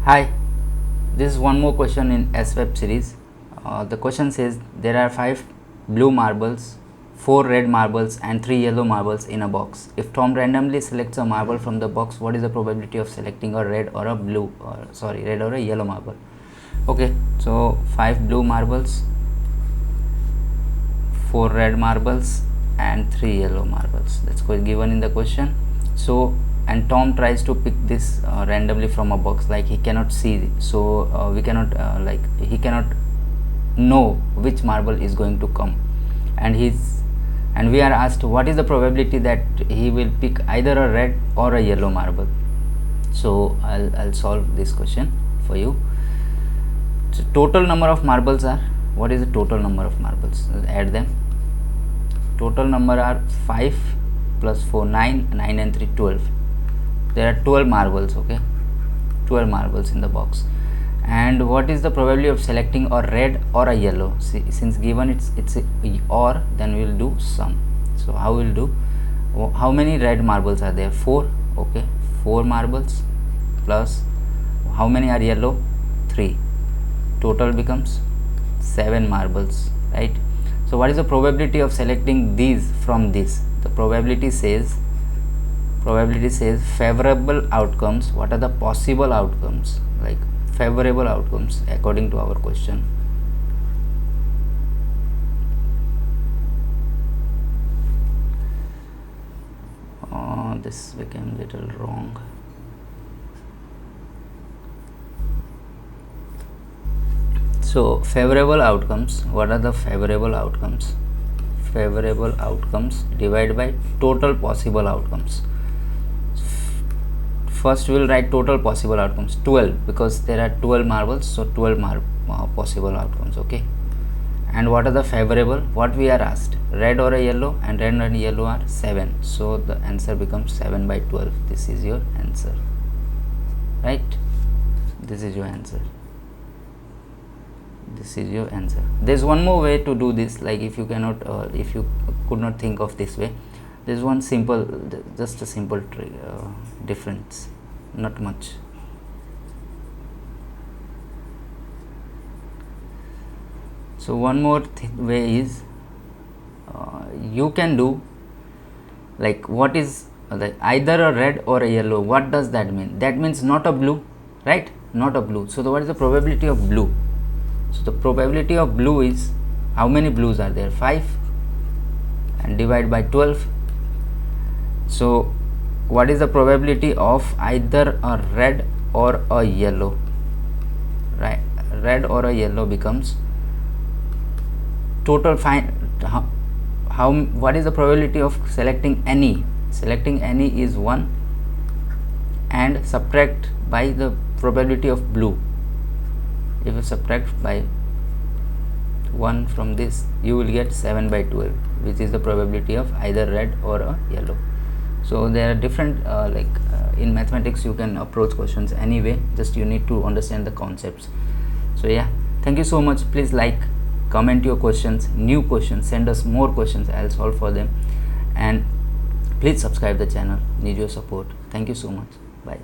Hi, this is one more question in ASVAB series. The question says there are 5 blue marbles, 4 red marbles and 3 yellow marbles in a box. If Tom randomly selects a marble from the box, what is the probability of selecting a red or a red or a yellow marble? Okay, so 5 blue marbles, 4 red marbles and 3 yellow marbles. That's given in the question. So and Tom tries to pick this randomly from a box, like he cannot see, so we cannot he cannot know which marble is going to come, and we are asked what is the probability that he will pick either a red or a yellow marble. So I'll solve this question for you. So total number of marbles are, what is the total number of marbles? Add them. Total number are 5 plus 4 9 and 3 12. There are 12 marbles. Okay, 12 marbles in the box. And what is the probability of selecting a red or a yellow? See, since given it's a or, then we will do sum. So how we'll do, how many red marbles are there? 4. Okay, 4 marbles plus how many are yellow? 3. Total becomes 7 marbles, right? So what is the probability of selecting these from this? The probability says favorable outcomes. What are the possible outcomes? Like favorable outcomes according to our question. This became little wrong. So favorable outcomes, what are the favorable outcomes? Favorable outcomes divided by total possible outcomes. First we will write total possible outcomes, 12, because there are 12 marbles, so 12 possible outcomes. Okay, and what are the favorable? What we are asked, red or a yellow, and red and yellow are 7, so the answer becomes 7 by 12. This is your answer, right? This is your answer. This is your answer. There's one more way to do this, like if you cannot if you could not think of this way, there's one simple, just a simple difference, not much. So one more way is you can do like, what is like either a red or a yellow? What does that mean? That means not a blue, right? Not a blue. So what is the probability of blue? So the probability of blue is, how many blues are there? 5, and divide by 12. So what is the probability of either a red or a yellow? Right, red or a yellow becomes total. What is the probability of selecting any? Selecting any is 1, and subtract by the probability of blue. If you subtract by 1 from this, you will get 7 by 12, which is the probability of either red or a yellow. So there are different in mathematics you can approach questions anyway, just you need to understand the concepts. So yeah, thank you so much. Please like, comment your questions, new questions, send us more questions, I'll solve for them, and please subscribe the channel. Need your support. Thank you so much. Bye.